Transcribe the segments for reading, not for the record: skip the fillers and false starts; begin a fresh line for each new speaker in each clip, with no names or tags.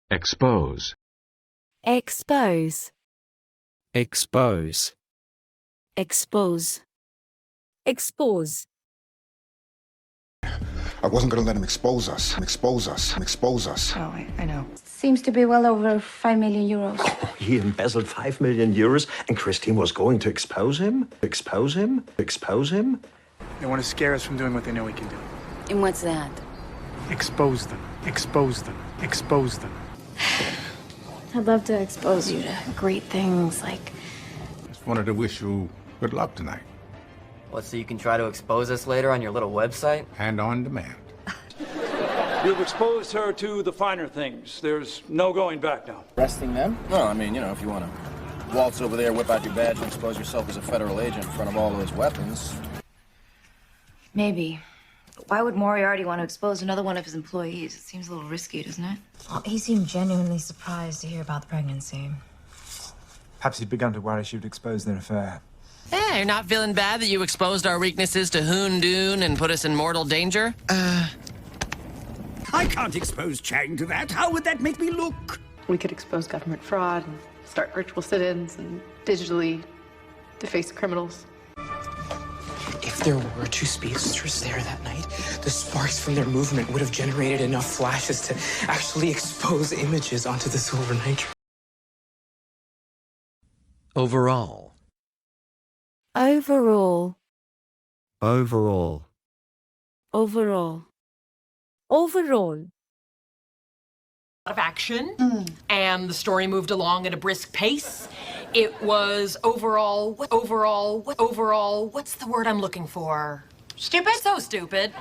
expose,
expose,
expose,
expose, expose,
I wasn't going to let him expose us. Expose us.
Oh, I know. Seems to be well over 5 million euros.
He embezzled 5 million euros, and Christine was going to expose him? Expose him? Expose him?
They want to scare us from doing what they know we can do.
And what's that?
Expose them. Expose them. Expose them.
I'd love to expose you to great things like...
Just wanted to wish you good luck tonight.
What, so you can try to expose us later on your little website?
And on demand.
You've exposed her to the finer things. There's no going back now.
Arresting them? No, I mean, if you want to waltz over there, whip out your badge, and expose yourself as a federal agent in front of all those weapons.
Maybe. But why would Moriarty want to expose another one of his employees? It seems a little risky, doesn't it?
Well, he seemed genuinely surprised to hear about the pregnancy.
Perhaps he'd begun to worry she'd expose their affair.
Hey, you're not feeling bad that you exposed our weaknesses to Hoondoon and put us in mortal danger?
I can't expose Chang to that. How would that make me look?
We could expose government fraud and start virtual sit-ins and digitally deface criminals.
If there were two speedsters there that night, the sparks from their movement would have generated enough flashes to actually expose images onto the silver nitride.
overall,
overall,
overall,
overall, overall.
Of action, and the story moved along at a brisk pace. It was overall, what's the word I'm looking for? Stupid? So stupid.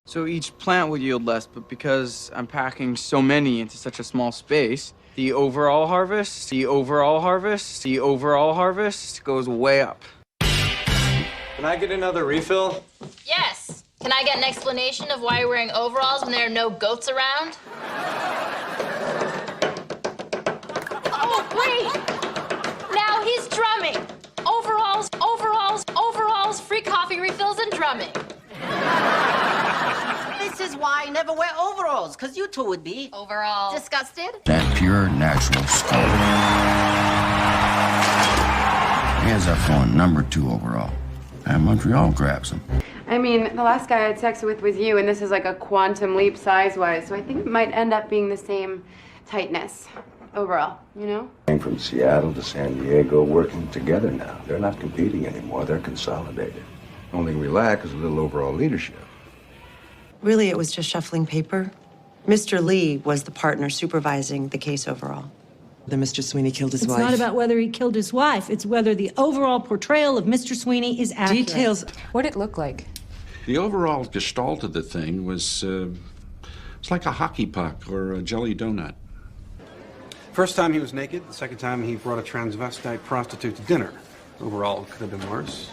So each plant will yield less, but because I'm packing so many into such a small space, the overall harvest goes way up.
Can I get another refill?
Yes. Can I get an explanation of why you're wearing overalls when there are no goats around? Oh, wait! Now he's drumming. Overalls, free coffee refills and drumming.
This is why I never wear overalls, because you two would be...
Overall. Disgusted?
That pure, natural skull. Hands up for number 2 overall. And Montreal grabs him.
I mean, the last guy I had sex with was you, and this is like a quantum leap size-wise, so I think it might end up being the same tightness overall, you know?
Came from Seattle to San Diego, working together now. They're not competing anymore, they're consolidated. Only we lack is a little overall leadership.
Really, it was just shuffling paper. Mr. Lee was the partner supervising the case overall. Then Mr. Sweeney killed his wife.
It's not about whether he killed his wife. It's whether the overall portrayal of Mr. Sweeney is accurate.
Details.
What'd it look like?
The overall gestalt of the thing was it's like a hockey puck or a jelly donut.
First time he was naked. The second time he brought a transvestite prostitute to dinner. Overall, could have been worse.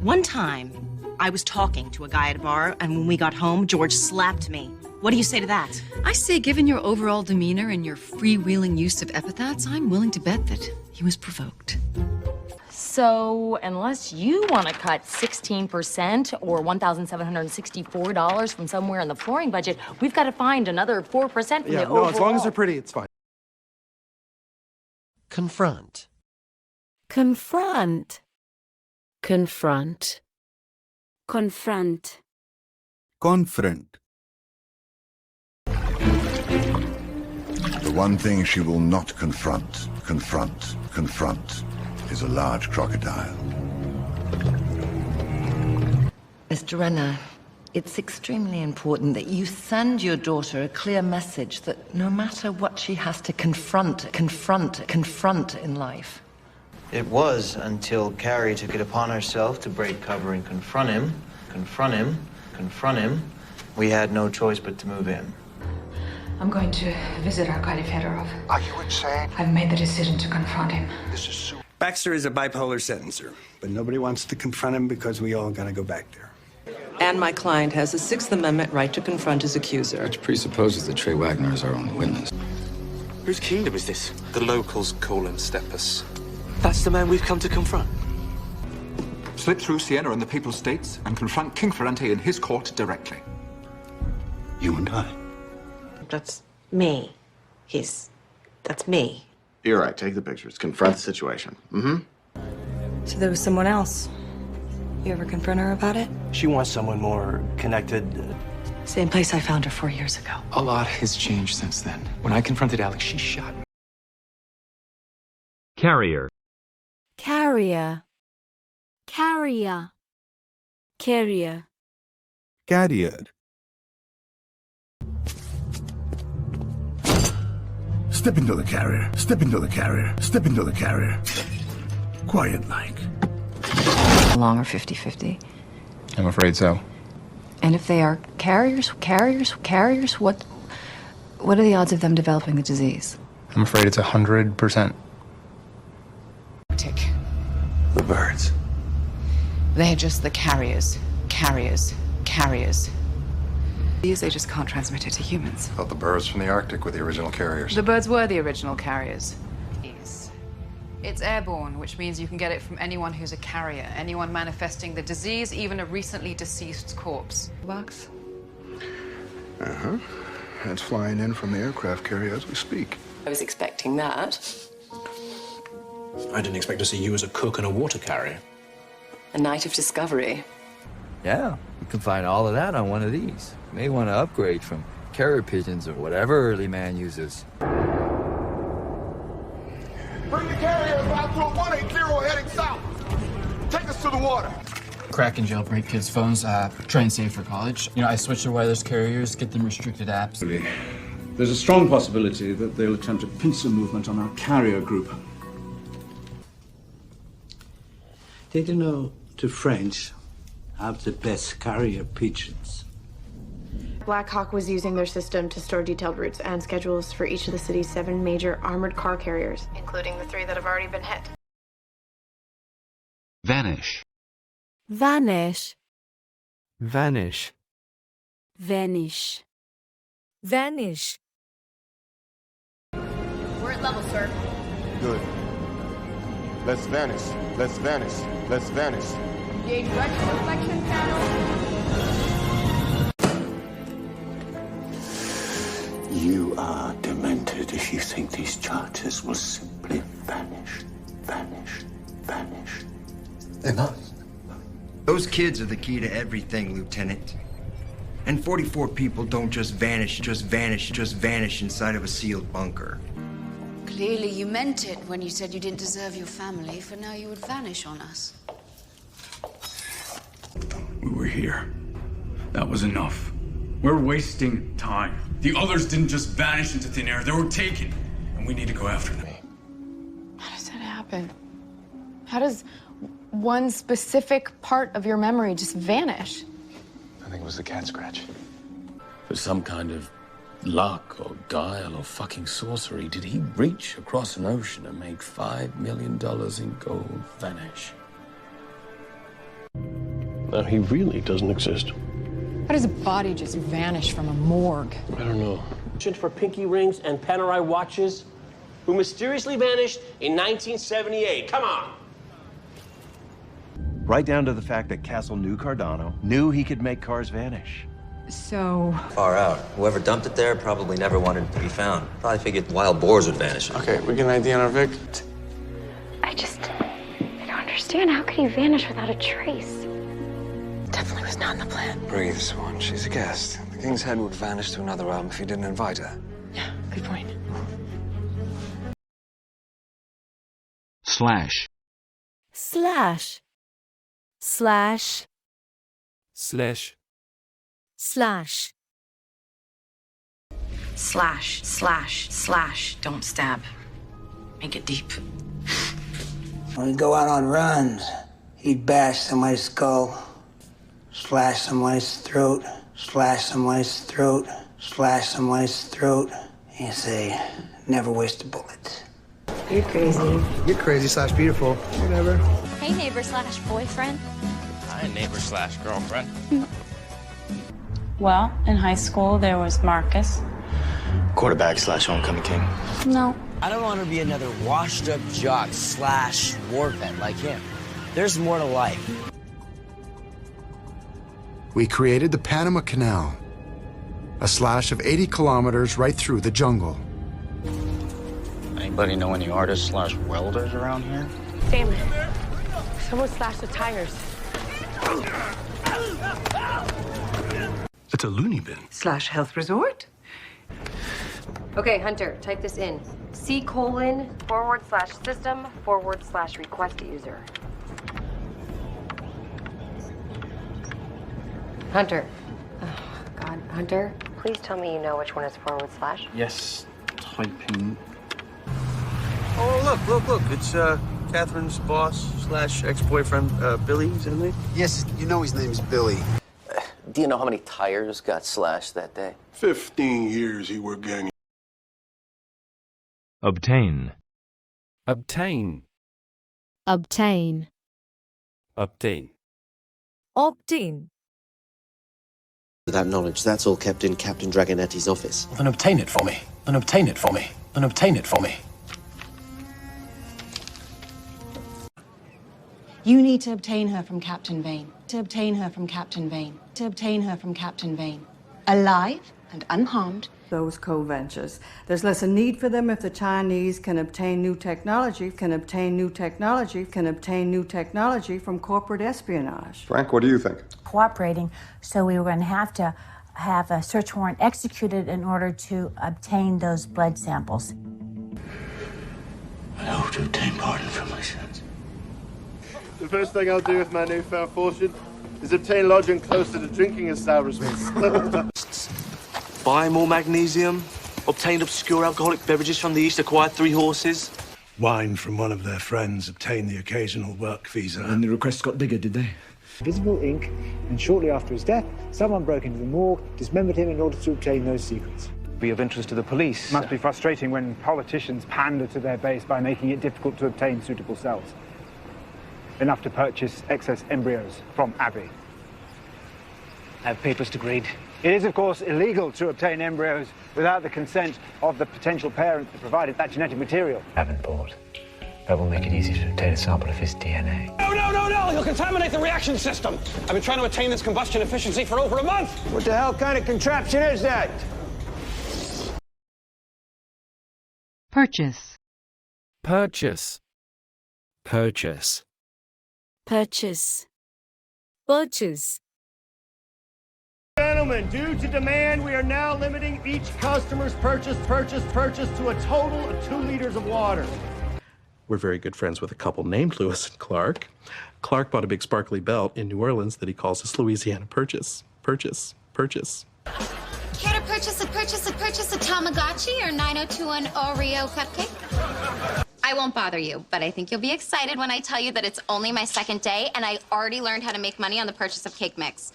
One time, I was talking to a guy at a bar, and when we got home, George slapped me. What do you say to that?
I say, given your overall demeanor and your freewheeling use of epithets, I'm willing to bet that he was provoked.
So, unless you want to cut 16% or $1,764 from somewhere in the flooring budget, we've got to find another 4% from the overall.
No, as long as they're pretty, it's fine.
Confront.
Confront. Confront. Confront.
Confront.
The one thing she will not confront, is a large crocodile.
Mr. Renner, it's extremely important that you send your daughter a clear message that no matter what she has to confront in life.
It was until Carrie took it upon herself to break cover and confront him. We had no choice but to move in.
I'm going to visit Arkady Fedorov.
Are you insane?
I've made the decision to confront him.
This is so...
Baxter is a bipolar sentencer, but nobody wants to confront him because we all gotta go back there.
And my client has a Sixth Amendment right to confront his accuser.
Which presupposes that Trey Wagner is our only witness.
Whose kingdom is this?
The locals call him Steppus.
That's the man we've come to confront.
Slip through Siena and the Papal States and confront King Ferrante in his court directly.
You and I.
That's me. That's me.
You're right. Take the pictures. Confront the situation.
So there was someone else. You ever confront her about it?
She wants someone more connected.
Same place I found her 4 years ago.
A lot has changed since then. When I confronted Alex, she shot me.
Carrier. Carrier. Carrier. Carrier.
Carrier.
Step into the carrier. Step into the carrier. Step into the carrier. Quiet like.
Long or 50-50?
I'm afraid so.
And if they are carriers, what are the odds of them developing the disease?
I'm afraid it's 100%.
Tick.
The birds.
They're just the carriers. They just can't transmit it to humans.
Thought the birds from the Arctic were the original carriers.
The birds were the original carriers. It's airborne, which means you can get it from anyone who's a carrier, anyone manifesting the disease, even a recently deceased corpse. Box?
Uh-huh. It's flying in from the aircraft carrier as we speak.
I was expecting that.
I didn't expect to see you as a cook and a water carrier.
A night of discovery.
Yeah, you can find all of that on one of these. You may want to upgrade from carrier pigeons or whatever early man uses.
Bring the carrier about to a 180 heading south. Take us to the water.
Crack and jailbreak kids' phones, try and save for college. I switch to wireless carriers, get them restricted apps.
There's a strong possibility that they'll attempt a pincer movement on our carrier group.
Did you know the French have the best carrier pigeons?
Black Hawk was using their system to store detailed routes and schedules for each of the city's 7 major armored car carriers, including the 3 that have already been hit.
Vanish.
Vanish.
Vanish.
Vanish. Vanish.
We're at level, sir.
Good. Let's vanish. Let's vanish. Let's vanish.
Engage retroreflection panel.
You are demented if you think these charges will simply vanish. They're not.
Those kids are the key to everything, Lieutenant. And 44 people don't just vanish inside of a sealed bunker.
Clearly you meant it when you said you didn't deserve your family, for now you would vanish on us.
We were here. That was enough. We're wasting time. The others didn't just vanish into thin air. They were taken. And we need to go after them.
How does that happen? How does one specific part of your memory just vanish?
I think it was the cat scratch.
For some kind of luck or guile or fucking sorcery, did he reach across an ocean and make $5 million in gold vanish?
Now, he really doesn't exist.
How does a body just vanish from a morgue?
I don't know.
For pinky rings and Panerai watches, who mysteriously vanished in 1978. Come on.
Right down to the fact that Castle knew Cardano, knew he could make cars vanish.
So...
Far out. Whoever dumped it there probably never wanted it to be found. Probably figured wild boars would vanish.
Okay, we get an ID on our Vic.
I don't understand. How could he vanish without a trace? Definitely was not in the plan.
Breathe, Swan. She's a guest. The King's Head would vanish to another realm if he didn't invite her.
Yeah, good point.
Slash.
Slash. Slash.
Slash.
Slash.
Slash. Don't stab. Make it deep.
When he'd go out on runs, he'd bash somebody's skull, slash somebody's throat, slash somebody's throat, slash somebody's throat, and say, never waste a bullet.
You're crazy.
You're crazy / beautiful. Whatever.
Hey, neighbor / boyfriend.
Hi, neighbor / girlfriend.
Well, in high school, there was Marcus.
Quarterback / homecoming king.
No.
I don't want to be another washed-up jock / war vet like him. There's more to life.
We created the Panama Canal.
A slash of 80 kilometers right through the jungle.
Anybody know any artists/welders around here?
Damon, someone slashed the tires.
It's a loony bin.
/ health resort? Okay, Hunter, type this in. C:/system/request user. Hunter. Oh, God, Hunter, please tell me you know which one is /.
Yes, typing.
Oh, look. It's Catherine's boss / ex-boyfriend, Billy, isn't it?
Yes, you know his name is Billy.
Do you know how many tires got slashed that day?
15 years he were ganging.
Obtain.
Obtain.
Obtain.
Obtain.
Obtain.
That knowledge, that's all kept in Captain Dragonetti's office.
Well, then obtain it for me. Then obtain it for me. Then obtain it for me.
You need to obtain her from Captain Vane. To obtain her from Captain Vane. To obtain her from Captain Vane. Alive and unharmed.
Those co-ventures. There's less a need for them if the Chinese can obtain new technology from corporate espionage.
Frank, what do you think?
Cooperating, so we were going to have a search warrant executed in order to obtain those blood samples.
I hope to obtain pardon for my sins.
The first thing I'll do with my newfound fortune is obtain lodging close to the drinking establishments.
Buy more magnesium, obtained obscure alcoholic beverages from the East, acquired 3 horses.
Wine from one of their friends, obtained the occasional work visa.
And the requests got bigger, did they?
Visible ink, and shortly after his death, someone broke into the morgue, dismembered him in order to obtain those secrets.
Be of interest to the police.
Must be frustrating when politicians pander to their base by making it difficult to obtain suitable cells. Enough to purchase excess embryos from Abby.
I have papers to grade.
It is, of course, illegal to obtain embryos without the consent of the potential parent that provided that genetic material.
Haven't bought. That will make it easy to obtain a sample of his DNA.
No! You'll contaminate the reaction system. I've been trying to attain this combustion efficiency for over a month.
What the hell kind of contraption is that?
Purchase.
Purchase. Purchase.
Purchase. Purchase.
Gentlemen, due to demand, we are now limiting each customer's purchase to a total of 2 liters of water.
We're very good friends with a couple named Lewis and Clark. Clark bought a big sparkly belt in New Orleans that he calls his Louisiana Purchase. Purchase. Purchase.
Care to purchase a Tamagotchi or 9021 Oreo cupcake? I won't bother you, but I think you'll be excited when I tell you that it's only my 2nd day and I already learned how to make money on the purchase of cake mix.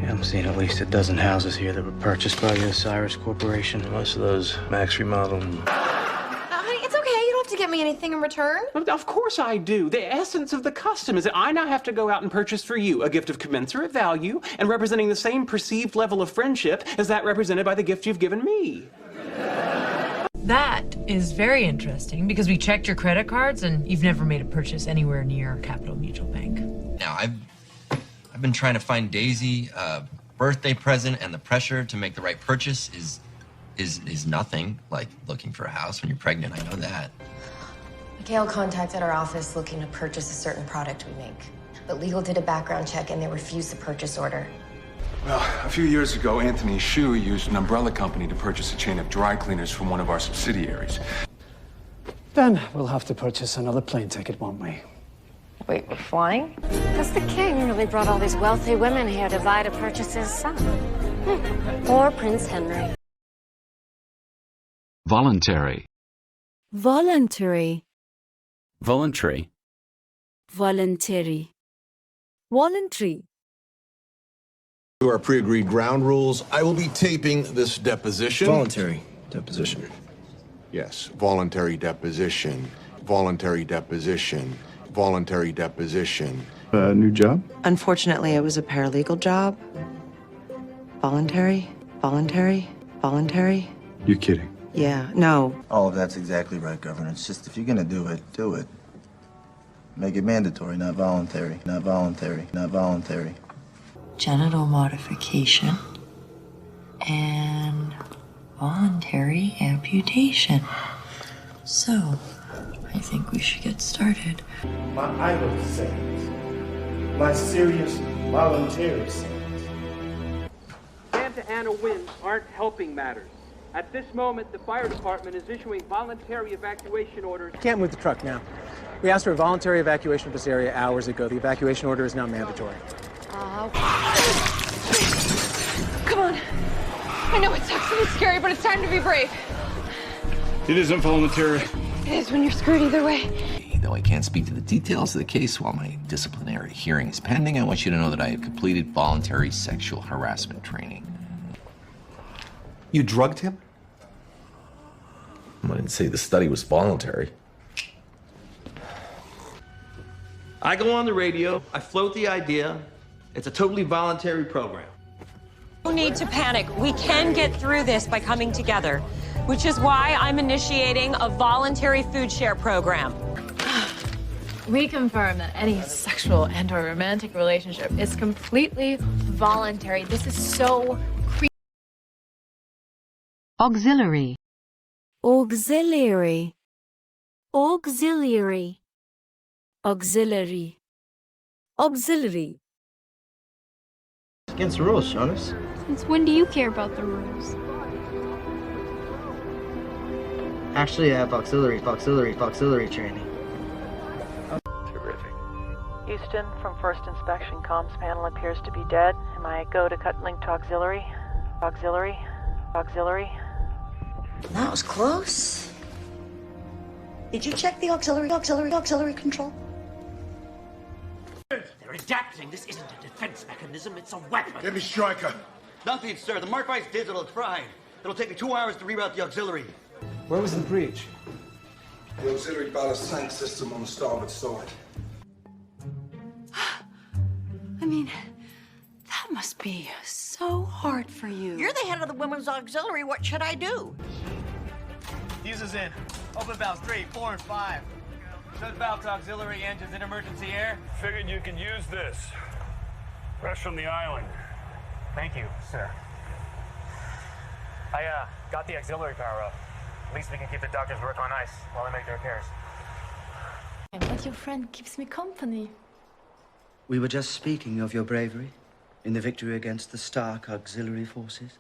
I'm seeing at least a dozen houses here that were purchased by the Osiris Corporation. Most of those Max remodeled.
Honey, it's okay. You don't have to get me anything in return.
Of course I do. The essence of the custom is that I now have to go out and purchase for you a gift of commensurate value and representing the same perceived level of friendship as that represented by the gift you've given me.
That is very interesting because we checked your credit cards and you've never made a purchase anywhere near Capital Mutual Bank.
Now, I've been trying to find Daisy a birthday present, and the pressure to make the right purchase is nothing like looking for a house when you're pregnant. I know that.
Gail contacted our office looking to purchase a certain product we make. But legal did a background check and they refused the purchase order.
Well, a few years ago, Anthony Shu used an umbrella company to purchase a chain of dry cleaners from one of our subsidiaries.
Then we'll have to purchase another plane ticket, won't we?
Wait, we're flying? Because the king really brought all these wealthy women here to vie to purchase his son. Poor Prince Henry.
Voluntary.
Voluntary.
Voluntary.
Voluntary. Voluntary.
To our pre-agreed ground rules, I will be taping this deposition.
Voluntary deposition.
Yes, voluntary deposition. Voluntary deposition. Voluntary deposition.
New job?
Unfortunately, it was a paralegal job. Voluntary.
Voluntary? Voluntary?
You're kidding.
Yeah, no.
All of that's exactly right, Governor. It's just if you're gonna do it, do it. Make it mandatory, not voluntary. Not voluntary. Not voluntary.
Genital modification and voluntary amputation. So, I think we should get started.
My idle saint. My serious, voluntary saint.
Santa Ana winds aren't helping matters. At this moment, the fire department is issuing voluntary evacuation orders.
Can't move the truck now. We asked for a voluntary evacuation of this area hours ago. The evacuation order is now mandatory.
Come on. I know it sucks and it's scary, but it's time to be brave.
It isn't voluntary.
It is when you're screwed either way.
Though I can't speak to the details of the case while my disciplinary hearing is pending, I want you to know that I have completed voluntary sexual harassment training.
You drugged him?
I didn't say the study was voluntary.
I go on the radio, I float the idea. It's a totally voluntary program.
No need to panic. We can get through this by coming together, which is why I'm initiating a voluntary food share program.
We confirm that any sexual and/or romantic relationship is completely voluntary. This is so creepy.
Auxiliary. Auxiliary. Auxiliary. Auxiliary. Auxiliary.
Against the rules, Jonas.
Since when do you care about the rules?
Actually, I have auxiliary training.
Terrific.
Houston, from first inspection, comms panel appears to be dead. Am I go to cut link to auxiliary? Auxiliary? Auxiliary?
That was close. Did you check the auxiliary control?
They're adapting. This isn't a defense mechanism, it's a weapon.
Give me striker.
Nothing, sir. The Mark I's digital fried. It'll take me 2 hours to reroute the auxiliary.
Where was the breach?
The auxiliary ballast tank system on the starboard side.
I mean, that must be so hard for you.
You're the head of the women's auxiliary. What should I do?
Fuses in. Open valves 3, 4, and 5. Shut valve to auxiliary engines in emergency air.
Figured you could use this. Fresh from the island.
Thank you, sir. I got the auxiliary power up. At least we can keep the doctor's work on ice while they make the repairs.
But your friend keeps me company.
We were just speaking of your bravery in the victory against the Stark auxiliary forces.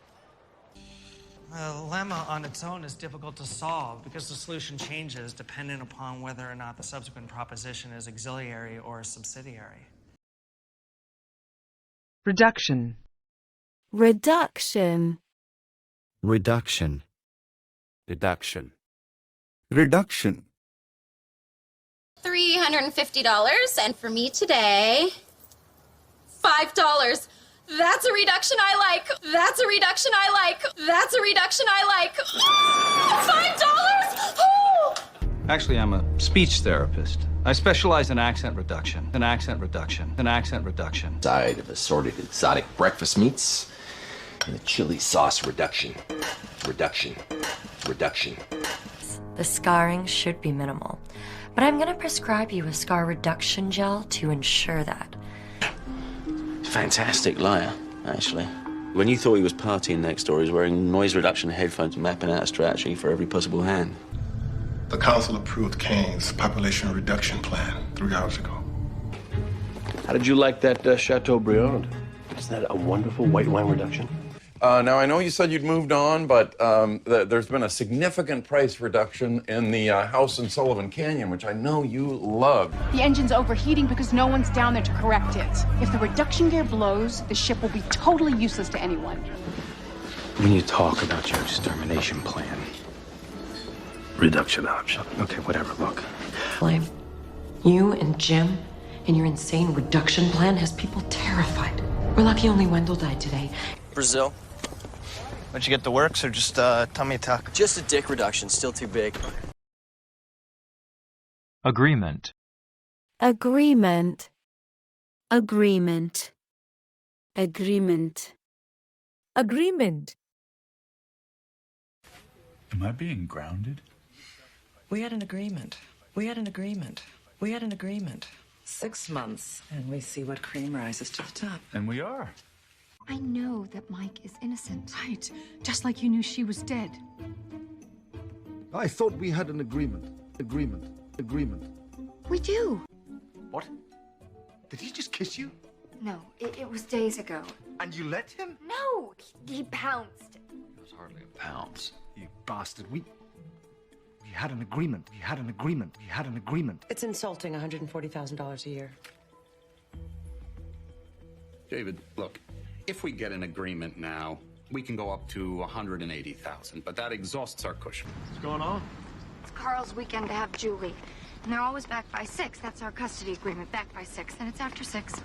A lemma on its own is difficult to solve because the solution changes depending upon whether or not the subsequent proposition is auxiliary or subsidiary.
Reduction. Reduction.
Reduction. Deduction.
Reduction.
$350, and for me today, $5. That's a reduction I like. That's a reduction I like. That's a reduction I like. $5? Oh!
Actually, I'm a speech therapist. I specialize in accent reduction.
Side of assorted exotic breakfast meats and a chili sauce reduction. Reduction.
The scarring should be minimal, but I'm gonna prescribe you a scar reduction gel to ensure that.
Fantastic liar, actually. When you thought he was partying next door, he was wearing noise reduction headphones, mapping out a strategy for every possible hand.
The council approved Kane's population reduction plan 3 hours ago.
How did you like that Chateaubriand? Isn't that a wonderful white wine reduction?
Now, I know you said you'd moved on, but there's been a significant price reduction in the house in Sullivan Canyon, which I know you love.
The engine's overheating because no one's down there to correct it. If the reduction gear blows, the ship will be totally useless to anyone.
When you talk about your extermination plan, reduction option. Okay, whatever, look.
Blame. You and Jim and your insane reduction plan has people terrified. We're lucky only Wendell died today.
Brazil. When'd you get the works or just tummy tuck?
Just a dick reduction, still too big.
Agreement.
Agreement. Agreement. Agreement. Agreement.
Am I being grounded?
We had an agreement. We had an agreement. We had an agreement. 6 months, and we see what cream rises to the top.
And we are.
I know that Mike is innocent.
Right. Just like you knew she was dead.
I thought we had an agreement. Agreement.
We do.
What? Did he just kiss you?
No, it was days ago.
And you let him?
No, he pounced.
It was hardly a pounce. You bastard. We had an agreement. We had an agreement. We had an agreement.
It's insulting, $140,000 a year.
David, look, if we get an agreement now, we can go up to 180,000, but that exhausts our cushion.
What's going on?
It's Carl's weekend to have Julie. And they're always back by 6. That's our custody agreement, back by 6. And it's after 6.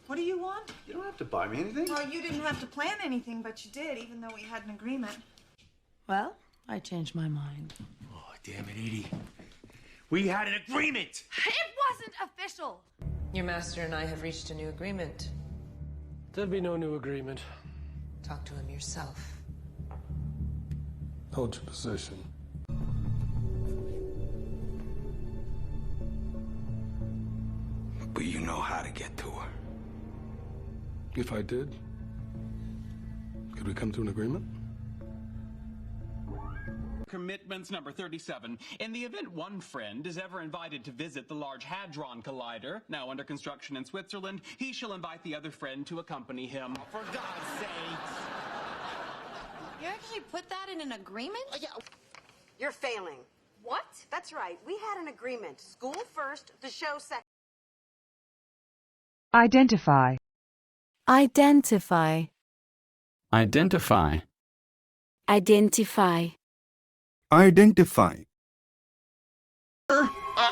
What do you want?
You don't have to buy me anything.
Well, you didn't have to plan anything, but you did, even though we had an agreement.
Well, I changed my mind.
Oh, damn it, Edie. We had an agreement!
It wasn't official.
Your master and I have reached a new agreement.
There'll be no new agreement.
Talk to him yourself.
Hold your position.
But you know how to get to her.
If I did, could we come to an agreement?
Commitments number 37. In the event one friend is ever invited to visit the Large Hadron Collider, now under construction in Switzerland, he shall invite the other friend to accompany him.
For God's sakes!
You actually put that in an agreement?
You're failing.
What?
That's right. We had an agreement. School first, the show second.
Identify. Identify.
Identify.
Identify.
Identify.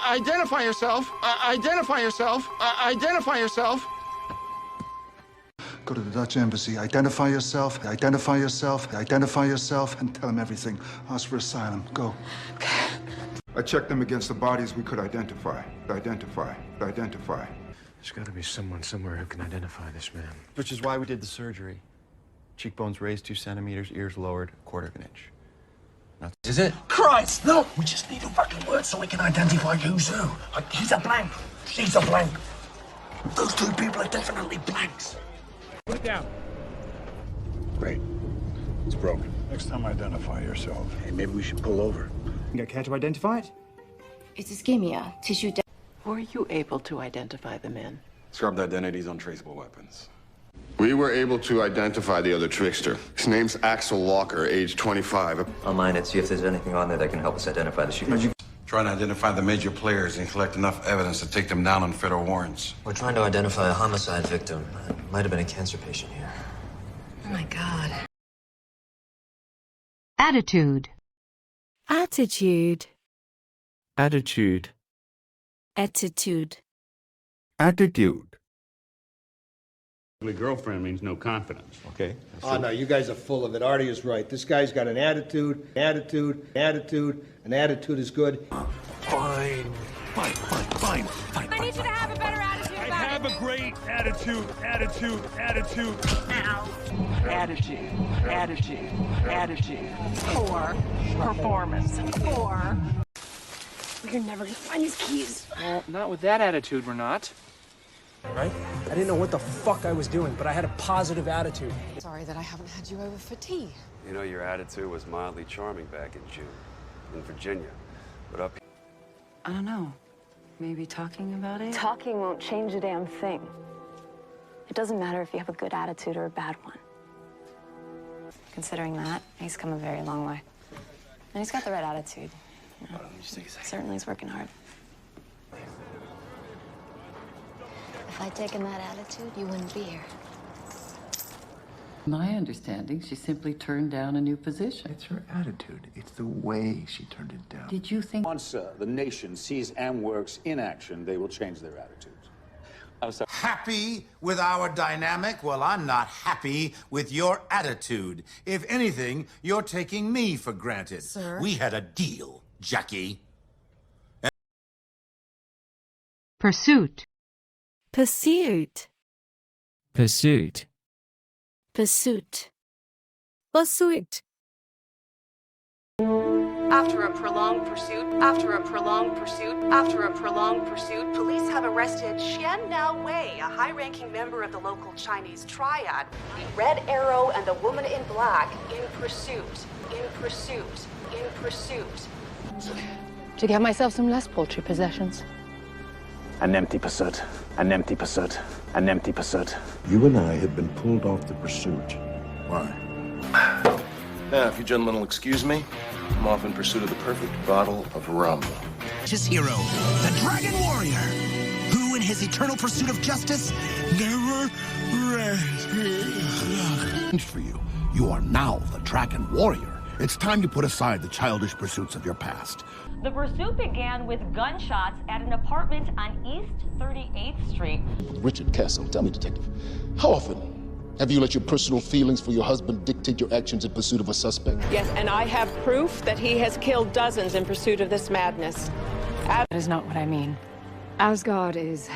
Identify yourself. Identify yourself. Identify yourself.
Go to the Dutch embassy. Identify yourself. Identify yourself. Identify yourself, and tell them everything. Ask for asylum. Go. I checked them against the bodies we could identify. Identify.
There's got to be someone somewhere who can identify this man.
Which is why we did the surgery. Cheekbones raised 2 centimeters, ears lowered 1/4 of an inch.
Is it?
Christ, no! We just need a fucking word so we can identify who's who. He's a blank. She's a blank. Those 2 people are definitely blanks.
Put it down. Great. It's broken. Next time, identify yourself.
Hey, maybe we should pull over.
You got care to identify it?
It's ischemia, tissue damage.
Were you able to identify the men?
Scrubbed identities on traceable weapons.
We were able to identify the other trickster. His name's Axel Walker, age 25.
I'll mine it, see if there's anything on there that can help us identify the shooter.
Trying to identify the major players and collect enough evidence to take them down on federal warrants.
We're trying to identify a homicide victim. Might have been a cancer patient here.
Oh my God.
Attitude. Attitude.
Attitude.
Attitude.
Attitude.
Ugly girlfriend means no confidence.
Okay.
Oh, no, you guys are full of it. Artie is right. This guy's got an attitude. An attitude is good.
Fine.
I need you to have a better attitude about it.
Have a great attitude.
Ow.
Attitude. Poor performance.
Four. We're never gonna find these keys.
Well, not with that attitude, we're not.
Right? I didn't know what the fuck I was doing, but I had a positive attitude.
Sorry that I haven't had you over for tea.
You know, your attitude was mildly charming back in June, in Virginia. But up
I don't know. Maybe talking about it?
Talking won't change a damn thing. It doesn't matter if you have a good attitude or a bad one. Considering that, he's come a very long way. And he's got the right attitude. You know, certainly he's working hard. If I'd taken that attitude, you wouldn't be here.
My understanding, she simply turned down a new position.
It's her attitude. It's the way she turned it down.
Did you think...
Once the nation sees AmWorks in action, they will change their attitudes.
Happy with our dynamic? Well, I'm not happy with your attitude. If anything, you're taking me for granted.
Sir?
We had a deal, Jackie.
Pursuit. Pursuit.
Pursuit.
Pursuit. Pursuit.
After a prolonged pursuit, after a prolonged pursuit, after a prolonged pursuit, police have arrested Xian Nao Wei, a high-ranking member of the local Chinese triad. The Red Arrow and the Woman in Black in pursuit, in pursuit, in pursuit.
To get myself some less paltry possessions.
An empty pursuit. An empty pursuit. An empty pursuit.
You and I have been pulled off the pursuit. Why?
Now, if you gentlemen will excuse me, I'm off in pursuit of the perfect bottle of rum.
His hero, the Dragon Warrior, who in his eternal pursuit of justice never rests. For you, you are now the Dragon Warrior. It's time to put aside the childish pursuits of your past.
The pursuit began with gunshots at an apartment on East 38th Street.
Richard Castle, tell me, detective, how often have you let your personal feelings for your husband dictate your actions in pursuit of a suspect?
Yes, and I have proof that he has killed dozens in pursuit of this madness.
That is not what I mean. Asgard is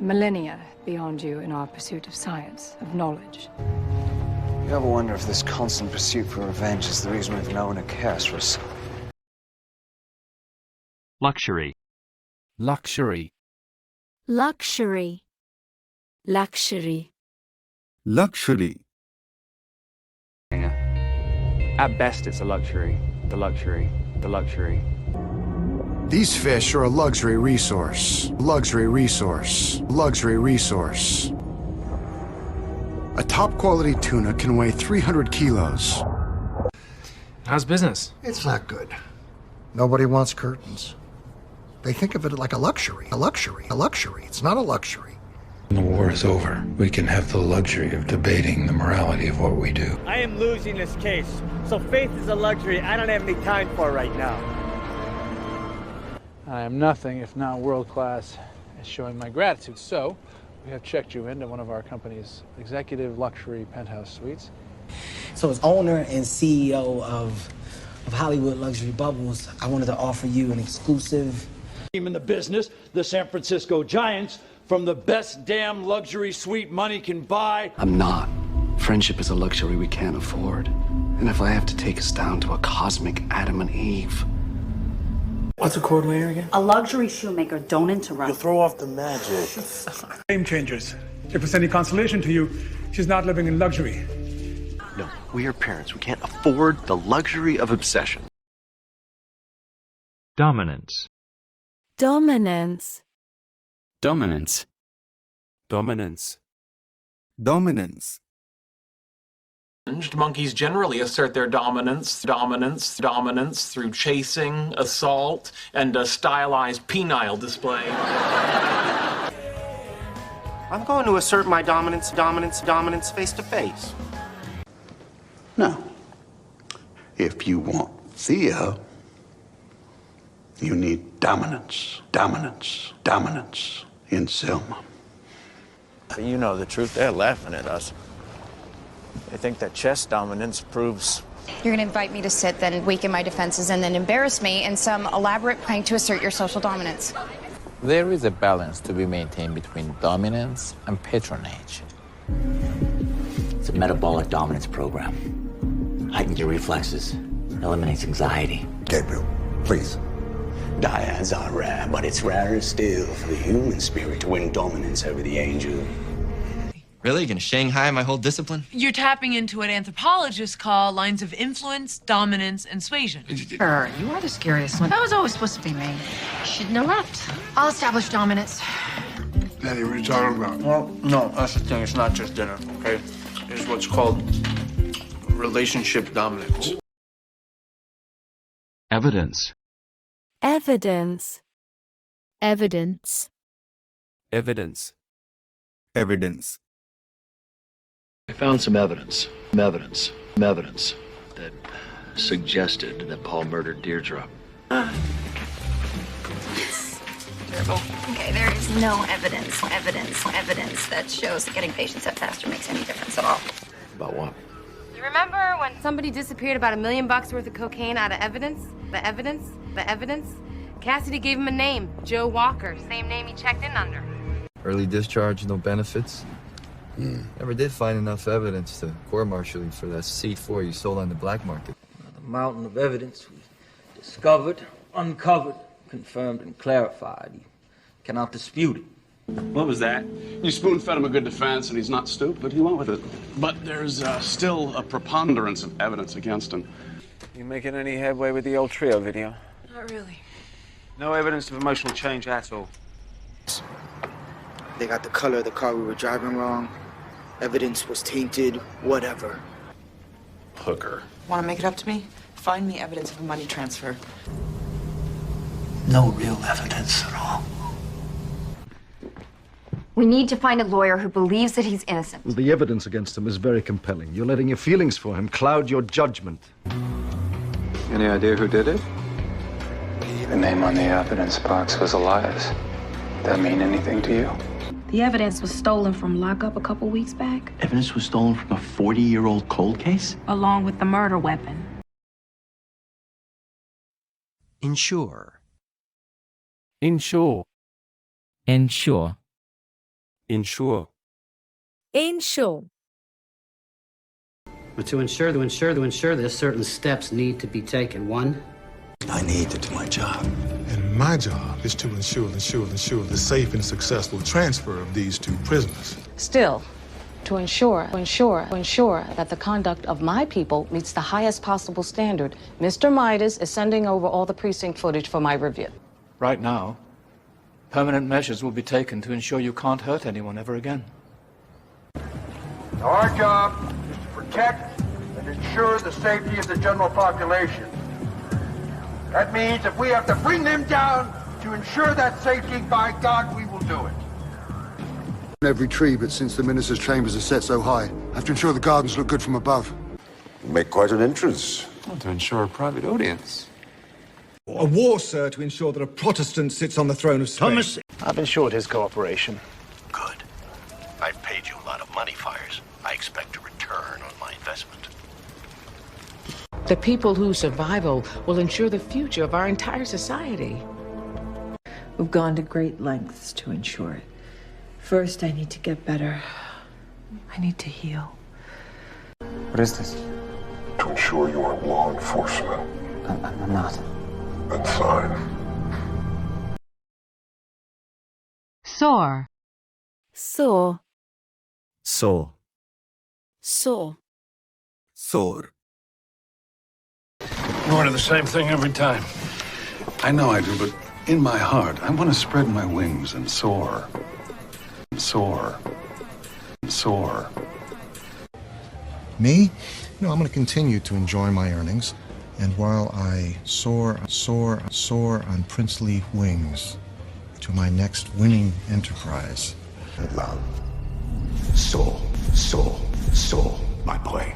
millennia beyond you in our pursuit of science, of knowledge.
You ever wonder if this constant pursuit for revenge is the reason we've no one who cares for us?
Luxury. Luxury.
Luxury. Luxury.
Luxury.
At best, it's a luxury. The luxury. The luxury.
These fish are a luxury resource. Luxury resource. Luxury resource. A top-quality tuna can weigh 300 kilos.
How's business?
It's not good. Nobody wants curtains. They think of it like a luxury. A luxury. A luxury. It's not a luxury.
When the war is over, we can have the luxury of debating the morality of what we do.
I am losing this case, so faith is a luxury I don't have any time for right now.
I am nothing if not world-class at showing my gratitude. So, we have checked you into one of our company's executive luxury penthouse suites.
So as owner and CEO of Hollywood Luxury Bubbles, I wanted to offer you an exclusive
team in the business, the San Francisco Giants, from the best damn luxury suite money can buy.
I'm not. Friendship is a luxury we can't afford. And if I have to take us down to a cosmic Adam and Eve.
What's a cordwainer again?
A luxury shoemaker, don't interrupt.
You'll throw off the magic.
Game changers. If it's any consolation to you, she's not living in luxury.
No, we are parents. We can't afford the luxury of obsession.
Dominance.
Dominance.
Dominance.
Dominance.
Dominance.
Monkeys generally assert their dominance through chasing, assault, and a stylized penile display.
I'm going to assert my dominance face to face.
Now, if you want Thea, you need dominance in Selma.
You know the truth, they're laughing at us. They think that chess dominance proves...
You're gonna invite me to sit, then weaken my defenses, and then embarrass me in some elaborate prank to assert your social dominance.
There is a balance to be maintained between dominance and patronage.
It's a metabolic dominance program. Heightens your reflexes, eliminates anxiety.
Gabriel, please.
Dyads are rare, but it's rarer still for the human spirit to win dominance over the angel.
Really? You're gonna Shanghai my whole discipline? You're tapping into what anthropologists call lines of influence, dominance, and suasion.
Sure, you are the scariest one. That was always supposed to be me. Shouldn't have left. I'll establish dominance.
Daddy, what are you talking about?
Well, no, that's the thing. It's not just dinner, okay? It's what's called relationship dominance.
Evidence.
Evidence. Evidence.
Evidence.
Evidence.
I found some evidence that suggested that Paul murdered Deirdre.
Terrible. Okay, there is no evidence that shows that getting patients up faster makes any difference at all.
About what?
You remember when somebody disappeared about $1 million worth of cocaine out of evidence? The evidence? Cassidy gave him a name, Joe Walker, same name he checked in under.
Early discharge, no benefits. Never did find enough evidence to court-martial you for that C4 you sold on the black market.
The mountain of evidence.
Discovered, uncovered, confirmed, and clarified. You cannot dispute it.
What was that? You spoon-fed him a good defense, and he's not stupid. He went with it. But there's still a preponderance of evidence against him.
You making any headway with the old trio video?
Not really.
No evidence of emotional change at all.
They got the color of the car we were driving wrong. Evidence was tainted, whatever.
Hooker.
Want to make it up to me? Find me evidence of a money transfer.
No real evidence at all.
We need to find a lawyer who believes that he's innocent.
Well, the evidence against him is very compelling. You're letting your feelings for him cloud your judgment.
Any idea who did it?
The name on the evidence box was Elias. That mean anything to you?
The evidence was stolen from lockup a couple weeks back,
Evidence was stolen from a 40-year-old cold case?
along with the murder weapon.
Ensure.
Ensure.
Ensure.
Ensure.
Ensure.
But to ensure this, certain steps need to be taken. One,
I need to do my job.
And my job is to ensure the safe and successful transfer of these two prisoners.
still, to ensure that the conduct of my people meets the highest possible standard, Mr. Midas is sending over all the precinct footage for my review.
Right now, permanent measures will be taken to ensure you can't hurt anyone ever again.
Now our job is to protect and ensure the safety of the general population. That means if we have to bring them down to ensure that safety, by God, we will do it.
Every tree, but since the minister's chambers are set so high, I have to ensure the gardens look good from above.
Make quite an entrance.
To ensure a private audience.
A war, sir, to ensure that a Protestant sits on the throne of Spain.
Thomas,
I've ensured his cooperation.
good. I've paid you a lot of money, Fires. I expect a return on my investment.
The people whose survival will ensure the future of our entire society.
We've gone to great lengths to ensure it. First, I need to get better. I need to heal.
What is this?
To ensure you are law enforcement.
I'm not.
Then sign.
Soar.
Saw.
Saw.
Saw.
Soar.
You order the same thing every time.
I know I do, but in my heart, I want to spread my wings and soar. Soar. Soar.
Me? I'm going to continue to enjoy my earnings. And while I soar on princely wings to my next winning enterprise.
Love. Soar, my plane.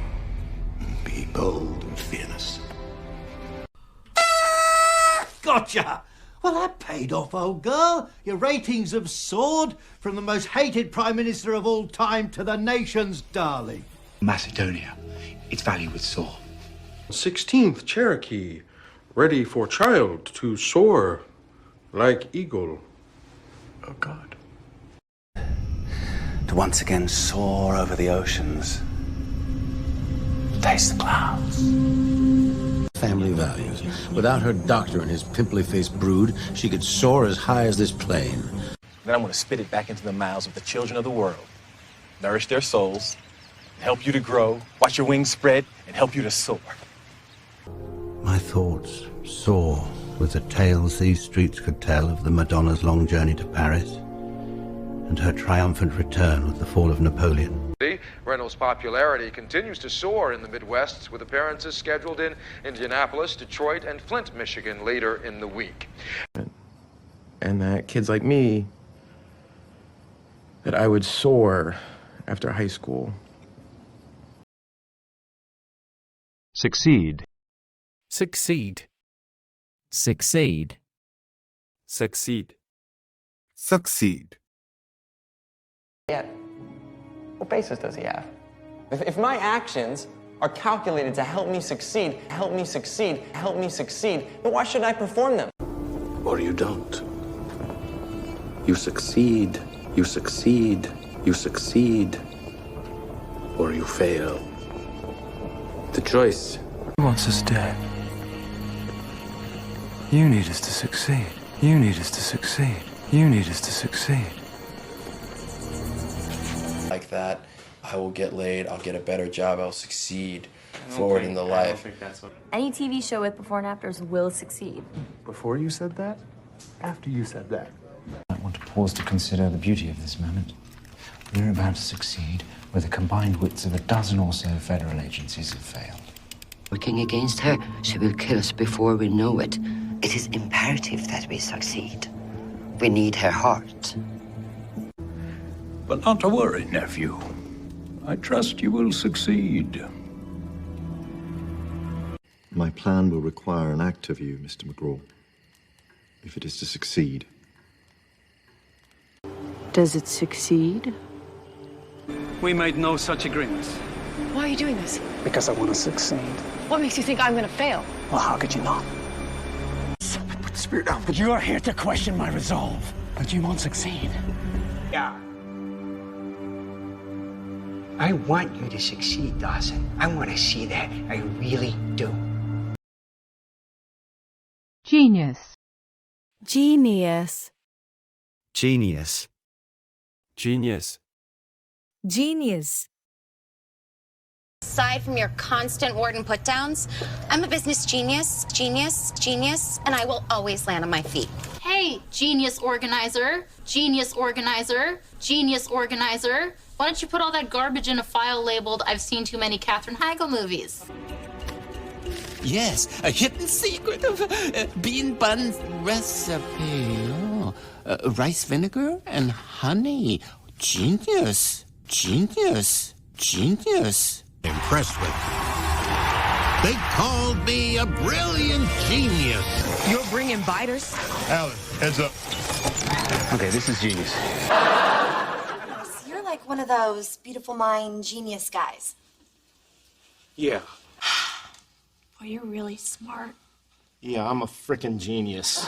Be bold and fearless.
Gotcha! Well, that paid off, old girl. Your ratings have soared from the most hated prime minister of all time to the nation's darling.
Macedonia. Its value would soar.
16th Cherokee, ready for child to soar like eagle.
Oh, God. To once again soar over the oceans. Taste the clouds.
Family values. Without her doctor and his pimply-faced brood, she could soar as high as this plane.
Then I'm going to spit it back into the mouths of the children of the world. Nourish their souls, help you to grow, watch your wings spread, and help you to soar.
My thoughts soar with the tales these streets could tell of the Madonna's long journey to Paris and her triumphant return with the fall of Napoleon.
Reynolds' popularity continues to soar in the Midwest, with appearances scheduled in Indianapolis, Detroit, and Flint, Michigan later in the week.
And that kids like me, that I would soar after high school.
Succeed.
Succeed.
Succeed.
Succeed.
Succeed.
Yeah. What basis does he have? If my actions are calculated to help me succeed, then why should I perform them?
Or you don't. You succeed, you succeed, you succeed, or you fail. The choice.
He wants us dead.
You need us to succeed. You need us to succeed. You need us to succeed.
Like that, I will get laid, I'll get a better job, I'll succeed forward in the life.
Any TV show with before and afters will succeed.
Before you said that? After you said that?
I want to pause to consider the beauty of this moment. We're about to succeed where the combined wits of a dozen or so federal agencies have failed.
Working against her, she will kill us before we know it. It is imperative that we succeed. We need her heart.
But not to worry, nephew. I trust you will succeed.
My plan will require an act of you, Mr. McGraw, if it is to succeed.
Does it succeed?
We made no such agreements.
Why are you doing this?
Because I want to succeed.
What makes you think I'm gonna fail?
Well, how could you not?
Put the spirit down. But you are here to question my resolve. But you won't succeed.
Yeah. I want you to succeed, Dawson. I want to see that. I really do.
Genius. Genius.
Genius.
Genius.
Genius.
Aside from your constant word and put downs, I'm a business genius, and I will always land on my feet.
Hey, genius organizer, genius organizer, genius organizer. Why don't you put all that garbage in a file labeled "I've seen too many Katherine Heigl movies"?
Yes, a hidden secret of bean bun recipe. Oh, rice vinegar and honey. Genius, genius, genius.
Impressed with. They called me a brilliant genius.
You're bringing biters?
Alan, heads up.
Okay, this is genius.
So you're like one of those beautiful mind genius guys.
Yeah.
Well, you're really smart.
Yeah, I'm a frickin' genius.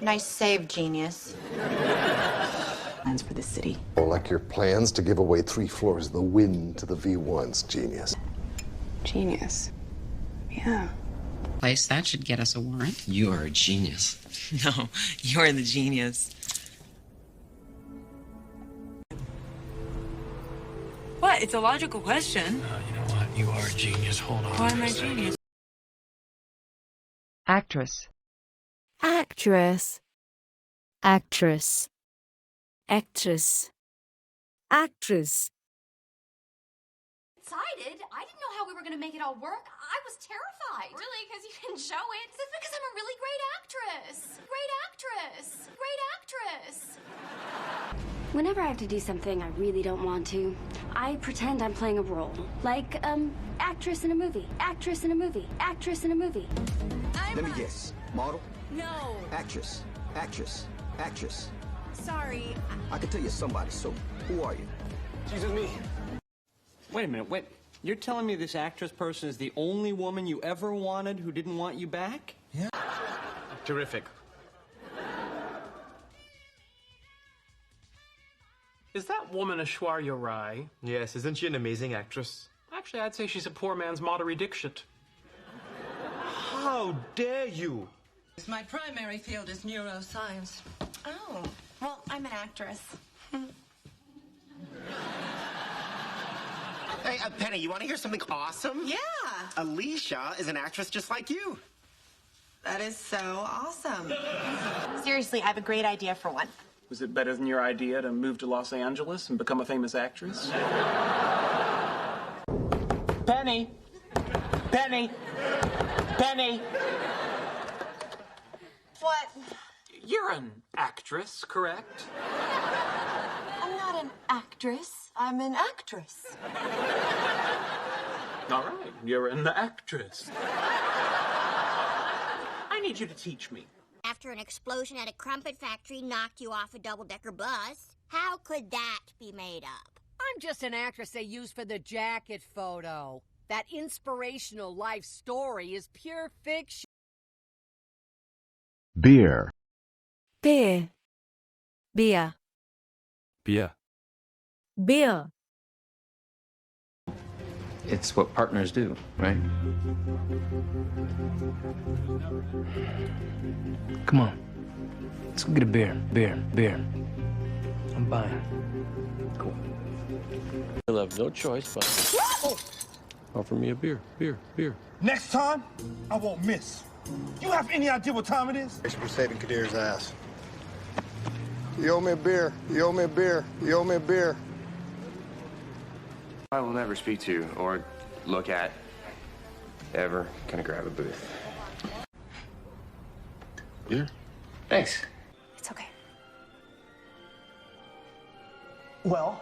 Nice save, genius.
Plans for the city.
Oh, like your plans to give away 3 floors of the Wynn to the V1s, genius.
Genius. Yeah.
Place that should get us a warrant.
You are a genius.
No, you're the genius.
What? It's a logical question.
You know what? You are a genius. Hold on.
Why am I a genius?
Actress. Actress. Actress. Actress. Actress.
Excited? I didn't know how we were going to make it all work. I was terrified. Really? Because you can show it? This is because I'm a really great actress. Great actress. Great actress.
Whenever I have to do something I really don't want to, I pretend I'm playing a role. Like, actress in a movie. Actress in a movie. Actress in a movie.
Let me guess. Model?
No.
Actress. Actress. Actress.
Sorry.
I can tell you're somebody, so who are you?
She's with me.
Wait a minute, wait. You're telling me this actress person is the only woman you ever wanted who didn't want you back?
Yeah.
Terrific.
Is that woman Aishwarya Rai?
Yes, isn't she an amazing actress?
Actually, I'd say she's a poor man's Madhuri Dixit.
How dare you?
My primary field is neuroscience.
Oh, well, I'm an actress.
Hey, Penny, you want to hear something awesome?
Yeah.
Alicia is an actress just like you.
That is so awesome. Seriously, I have a great idea for one.
Was it better than your idea to move to Los Angeles and become a famous actress?
Penny! Penny! Penny!
What?
You're an actress, correct?
I'm not an actress. I'm an actress.
All right, you're an actress. I need you to teach me.
After an explosion at a crumpet factory knocked you off a double-decker bus, how could that be made up?
I'm just an actress they use for the jacket photo. That inspirational life story is pure fiction.
Beer.
Beer. Beer.
Beer.
Beer.
It's what partners do, right?
Come on. Let's go get a beer. Beer. I'm buying. Cool.
You'll have no choice but offer me a beer.
Next time, I won't miss. You have any idea what time it is?
Thanks for saving Kadir's ass. You owe me a beer. You owe me a beer. You owe me a beer.
I will never speak to or look at ever. Gonna grab a booth. Yeah. Thanks.
It's okay.
Well,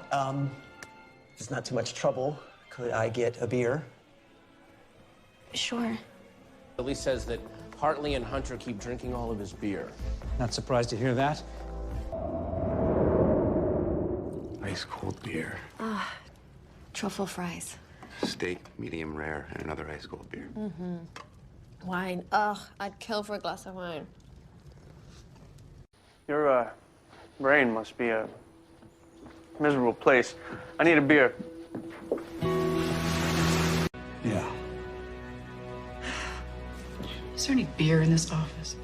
if it's not too much trouble, could I get a beer?
Sure.
Billy says that Hartley and Hunter keep drinking all of his beer.
Not surprised to hear that.
Ice cold beer.
Truffle fries.
Steak, medium rare, and another ice cold beer.
Mm-hmm. Wine. Ugh, I'd kill for a glass of wine.
Your brain must be a miserable place. I need a beer.
Yeah.
Is there any beer in this office?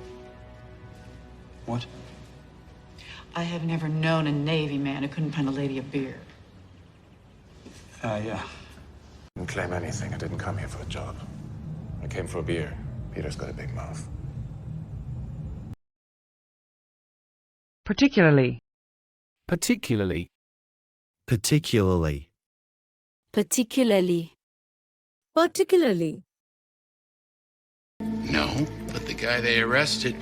What?
I have never known a Navy man who couldn't find a lady a beer.
Yeah.
Didn't claim anything. I didn't come here for a job. I came for a beer. Peter's got a big mouth.
Particularly.
Particularly.
Particularly.
Particularly. Particularly.
No, but the guy they arrested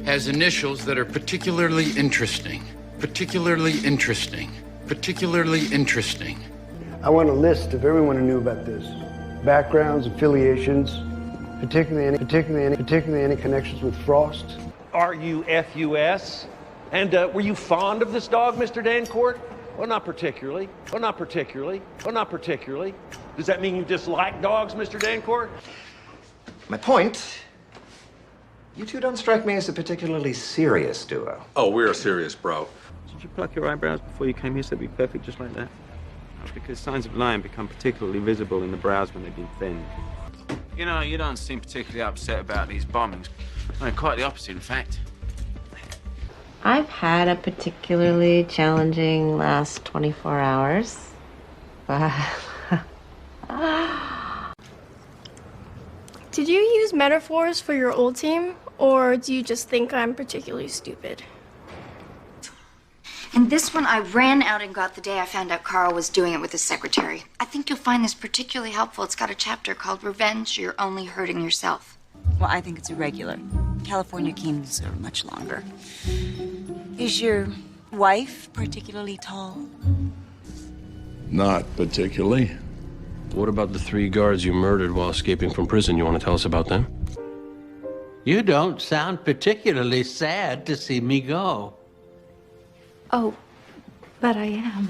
has initials that are particularly interesting. Particularly interesting. Particularly interesting.
I want a list of everyone who knew about this. Backgrounds, affiliations, particularly any connections with Frost.
R-U-F-U-S. And were you fond of this dog, Mr. Dancourt? Well, not particularly. Well, not particularly. Well, not particularly. Does that mean you dislike dogs, Mr. Dancourt?
My point, you two don't strike me as a particularly serious duo.
Oh, we're serious, bro.
Did you pluck your eyebrows before you came here so they'd be perfect just like that? That's because signs of lying become particularly visible in the brows when they've been thinned.
You know, you don't seem particularly upset about these bombings. No, quite the opposite, in fact.
I've had a particularly challenging last 24 hours, but...
Did you use metaphors for your old team, or do you just think I'm particularly stupid?
And this one I ran out and got the day I found out Carl was doing it with his secretary. I think you'll find this particularly helpful. It's got a chapter called Revenge, You're Only Hurting Yourself.
Well, I think it's irregular. California kings are much longer. Is your wife particularly tall?
Not particularly. What about the 3 guards you murdered while escaping from prison? You want to tell us about them?
You don't sound particularly sad to see me go.
Oh, but I am.